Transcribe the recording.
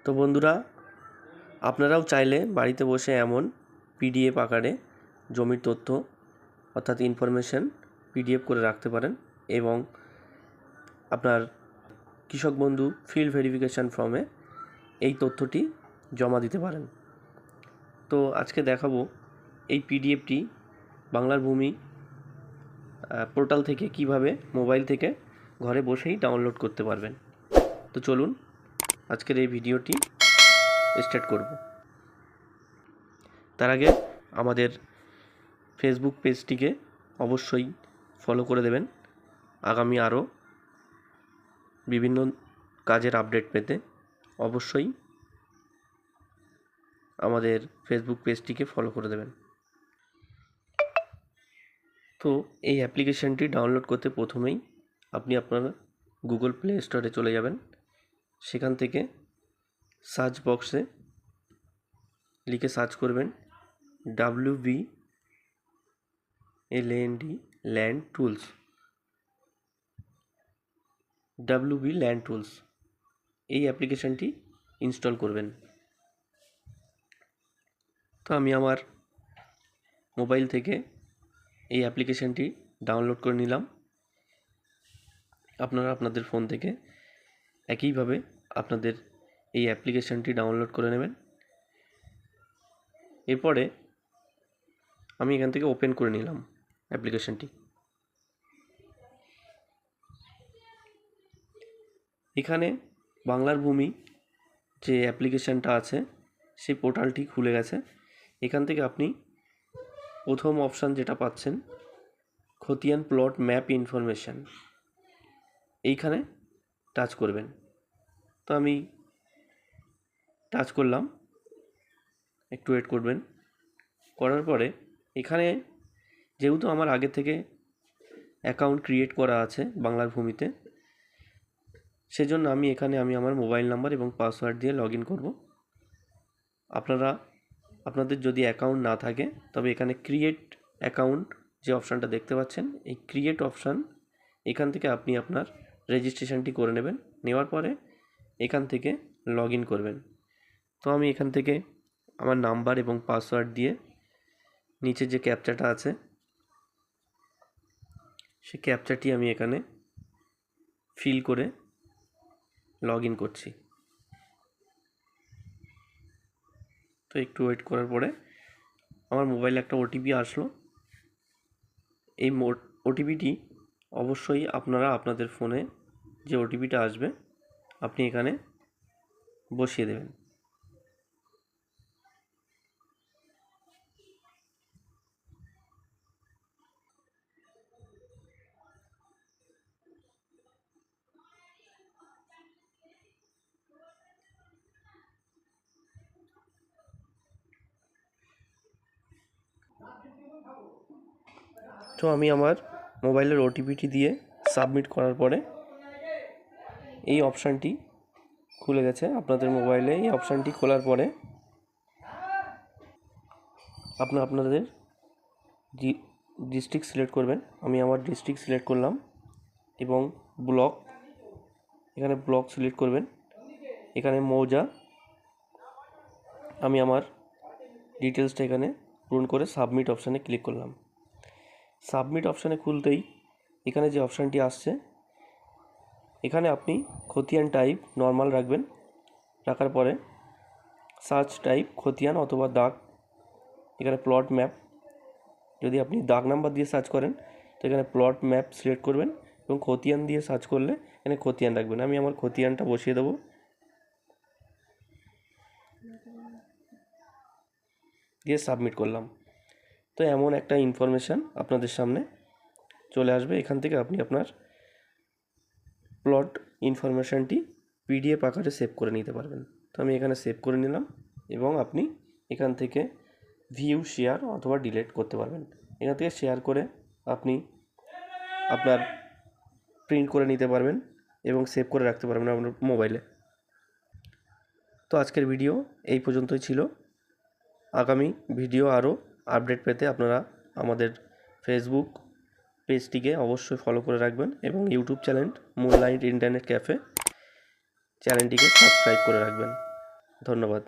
তো বন্ধুরা, আপনারাও চাইলে বাড়িতে বসে এমন পিডিএফ আকারে জমির তথ্য অর্থাৎ ইনফরমেশন পিডিএফ করে রাখতে পারেন এবং আপনার কৃষক বন্ধু ফিল্ড ভেরিফিকেশান ফর্মে এই তথ্যটি জমা দিতে পারেন। তো আজকে দেখাবো এই পিডিএফটি বাংলার ভূমি পোর্টাল থেকে কিভাবে মোবাইল থেকে ঘরে বসেই ডাউনলোড করতে পারবেন। তো চলুন আজকের এই ভিডিওটি স্টার্ট করব। তার আগে আমাদের ফেসবুক পেজটিকে অবশ্যই ফলো করে দেবেন আগামী আরও বিভিন্ন কাজের আপডেট পেতে। অবশ্যই আমাদের ফেসবুক পেজটিকে ফলো করে দেবেন। তো এই অ্যাপ্লিকেশানটি ডাউনলোড করতে প্রথমেই আপনি আপনার গুগল প্লে স্টোরে চলে যাবেন। সেখান থেকে সার্চ বক্সে লিখে সার্চ করবেন WB ল্যান্ড টুলস। এই অ্যাপ্লিকেশানটি ইনস্টল করবেন। তো আমি আমার মোবাইল থেকে এই অ্যাপ্লিকেশানটি ডাউনলোড করে নিলাম। আপনারা আপনাদের ফোন থেকে একইভাবে আপনাদের এই অ্যাপ্লিকেশানটি ডাউনলোড করে নেবেন। এরপরে আমি এখান থেকে ওপেন করে নিলাম অ্যাপ্লিকেশানটি। এখানে বাংলার ভূমি যে অ্যাপ্লিকেশানটা আছে সেই পোর্টালটি খুলে গেছে। এখান থেকে আপনি প্রথম অপশান যেটা পাচ্ছেন খতিয়ান প্লট ম্যাপ ইনফরমেশান, এইখানে টাচ করবেন। তো আমি টাচ করলাম, একটু ওয়েট করবেন। করার পরে এখানে যেহেতু আমার আগে থেকে অ্যাকাউন্ট ক্রিয়েট করা আছে বাংলার ভূমিতে, সেজন্য আমি আমার মোবাইল নাম্বার এবং পাসওয়ার্ড দিয়ে লগ ইন করব। আপনাদের যদি অ্যাকাউন্ট না থাকে তবে এখানে ক্রিয়েট অ্যাকাউন্ট যে অপশানটা দেখতে পাচ্ছেন, এই ক্রিয়েট অপশান, এখান থেকে আপনি আপনার রেজিস্ট্রেশনটি করে নেবেন। নেওয়ার পরে এখান থেকে লগ ইন করবেন। তো আমি এখান থেকে আমার নাম্বার এবং পাসওয়ার্ড দিয়ে নিচে যে ক্যাপচাটা আছে সেই ক্যাপচাটি আমি এখানে ফিল করে লগ ইন করছি। তো একটু ওয়েট করার পরে আমার মোবাইলে একটা ওটিপি আসলো। এই ওটিপিটি অবশ্যই আপনারা আপনাদের ফোনে যে ওটিপিটা আসবে আপনি এখানে বসিয়ে দেবেন। তো আমি আমার মোবাইলের ওটিপিটি দিয়ে সাবমিট করার পরে এই অপশানটি খুলে গেছে আপনাদের মোবাইলে। এই অপশানটি খোলার পরে আপনাদের ডিস্ট্রিক্ট সিলেক্ট করবেন। আমি আমার ডিস্ট্রিক্ট সিলেক্ট করলাম এবং এখানে ব্লক সিলেক্ট করবেন। এখানে মৌজা, আমি আমার ডিটেলসটা এখানে পূরণ করে সাবমিট অপশানে ক্লিক করলাম। সাবমিট অপশানে খুলতেই এখানে যে অপশানটি আসছে, এখানে আপনি খতিয়ান টাইপ নর্মাল রাখবেন। রাখার পরে সার্চ টাইপ খতিয়ান অথবা দাগ, এখানে প্লট ম্যাপ, যদি আপনি দাগ নাম্বার দিয়ে সার্চ করেন তো এখানে প্লট ম্যাপ সিলেক্ট করবেন এবং খতিয়ান দিয়ে সার্চ করলে এখানে খতিয়ান রাখবেন। আমি আমার খতিয়ানটা বসিয়ে দেবো, দিয়ে সাবমিট করলাম। তো এমন একটা ইনফরমেশান আপনাদের সামনে চলে আসবে। এখান থেকে আপনি আপনার প্লট ইনফরমেশানটি পিডিএফ আকারে সেভ করে নিতে পারবেন। তো আমি এখানে সেভ করে নিলাম এবং আপনি এখান থেকে ভিউ, শেয়ার অথবা ডিলিট করতে পারবেন। এখান থেকে শেয়ার করে আপনি আপনার প্রিন্ট করে নিতে পারবেন এবং সেভ করে রাখতে পারবেন আপনার মোবাইলে। তো আজকের ভিডিও এই পর্যন্তই ছিল। আগামী ভিডিও আরও আপডেট পেতে আপনারা আমাদের ফেসবুক পেজটিকে অবশ্যই ফলো করে রাখবেন এবং YouTube channel moonlight internet cafe চ্যানেলটিকে সাবস্ক্রাইব করে রাখবেন। ধন্যবাদ।